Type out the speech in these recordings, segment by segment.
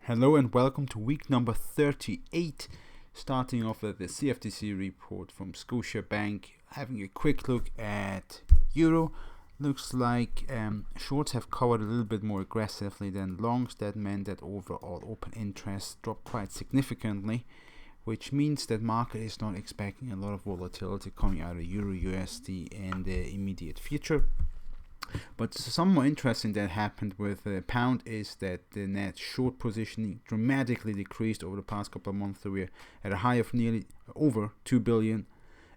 Hello and welcome to week number 38, starting off with the CFTC report from Scotiabank, having a quick look at Euro. Looks like shorts have covered a little bit more aggressively than longs. That meant that overall open interest dropped quite significantly, which means that market is not expecting a lot of volatility coming out of Euro USD in the immediate future. But some more interesting that happened with the pound is that the net short positioning dramatically decreased over the past couple of months. So we're at a high of nearly over 2 billion,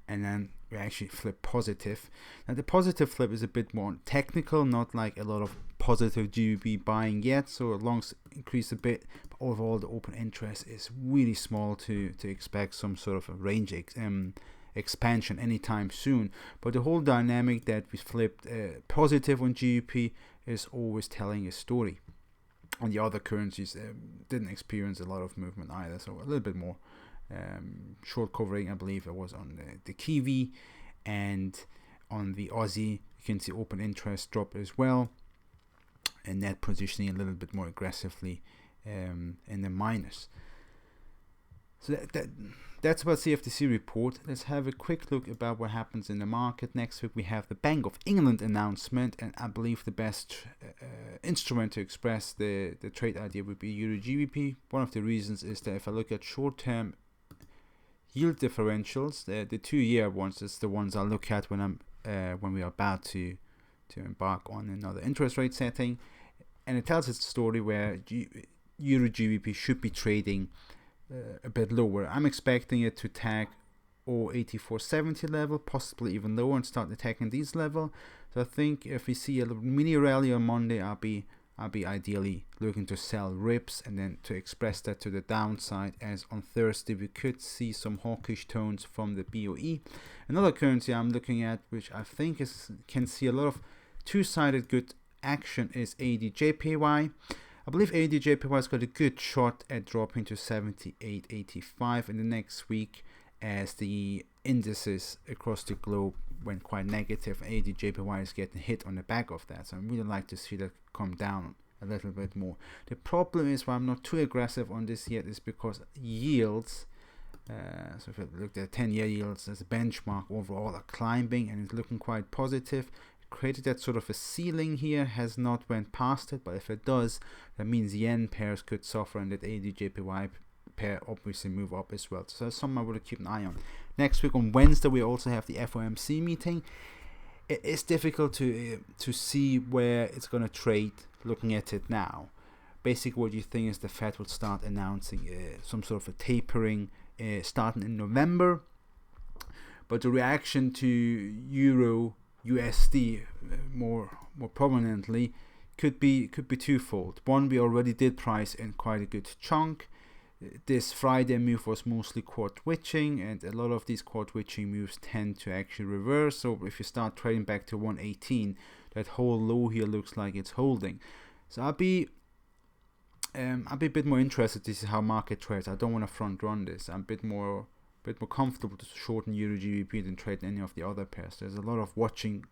and then we actually flip positive. Now the positive flip is a bit more technical, not like a lot of positive GBP buying yet, so longs increase a bit, but overall the open interest is really small to expect some sort of a range expansion anytime soon. But the whole dynamic that we flipped positive on GBP is always telling a story. On the other currencies didn't experience a lot of movement either, so a little bit more short covering. I believe it was on the Kiwi, and on the Aussie you can see open interest drop as well, and net positioning a little bit more aggressively in the minus. So that's about CFTC report. Let's have a quick look about what happens in the market. Next week we have the Bank of England announcement, and I believe the best instrument to express the trade idea would be EURGBP. One of the reasons is that if I look at short-term yield differentials, the 2-year ones is the ones I look at when we are about to embark on another interest rate setting, and it tells its story where EURGBP should be trading a bit lower. I'm expecting it to tag 0.8470 level, possibly even lower, and start attacking these level. So I think if we see a mini rally on Monday, I'll be ideally looking to sell rips and then to express that to the downside, as on Thursday we could see some hawkish tones from the BOE. Another currency I'm looking at, which I think can see a lot of two-sided good action, is AUDJPY. I believe AUDJPY has got a good shot at dropping to 78.85 in the next week, as the indices across the globe went quite negative. AUDJPY is getting hit on the back of that, so I really like to see that come down a little bit more. The problem is why I'm not too aggressive on this yet is because yields, so if I look at 10-year yields as a benchmark overall, are climbing and it's looking quite positive. Created that sort of a ceiling here, has not went past it, but if it does, that means yen pairs could suffer and that AUDJPY pair obviously move up as well. So that's something I would keep an eye on. Next week on Wednesday we also have the FOMC meeting. It is difficult to see where it's going to trade looking at it now. Basically what you think is the Fed will start announcing some sort of a tapering starting in November, but the reaction to Euro USD more prominently could be twofold. One, we already did price in quite a good chunk. This Friday move was mostly quad twitching, and a lot of these quad twitching moves tend to actually reverse. So if you start trading back to 118, that whole low here looks like it's holding. So I'll be a bit more interested to see how market trades. I don't want to front run this. I'm a bit more comfortable to shorten EURGBP than trade any of the other pairs. There's a lot of watching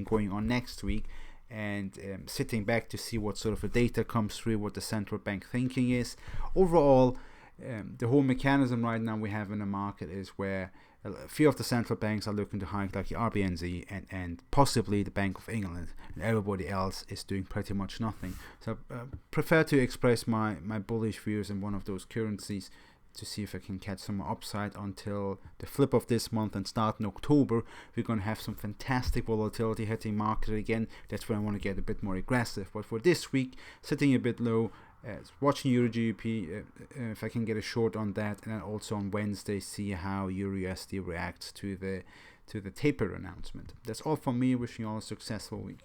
going on next week, and sitting back to see what sort of a data comes through, what the central bank thinking is. Overall, the whole mechanism right now we have in the market is where a few of the central banks are looking to hike, like the RBNZ and possibly the Bank of England, and everybody else is doing pretty much nothing. So I prefer to express my bullish views in one of those currencies to see if I can catch some more upside until the flip of this month, and start in October we're going to have some fantastic volatility hitting market again. That's where I want to get a bit more aggressive. But for this week, sitting a bit low, watching EURGBP, if I can get a short on that, and then also on Wednesday see how EURUSD reacts to the taper announcement. That's all from me. Wishing you all a successful week.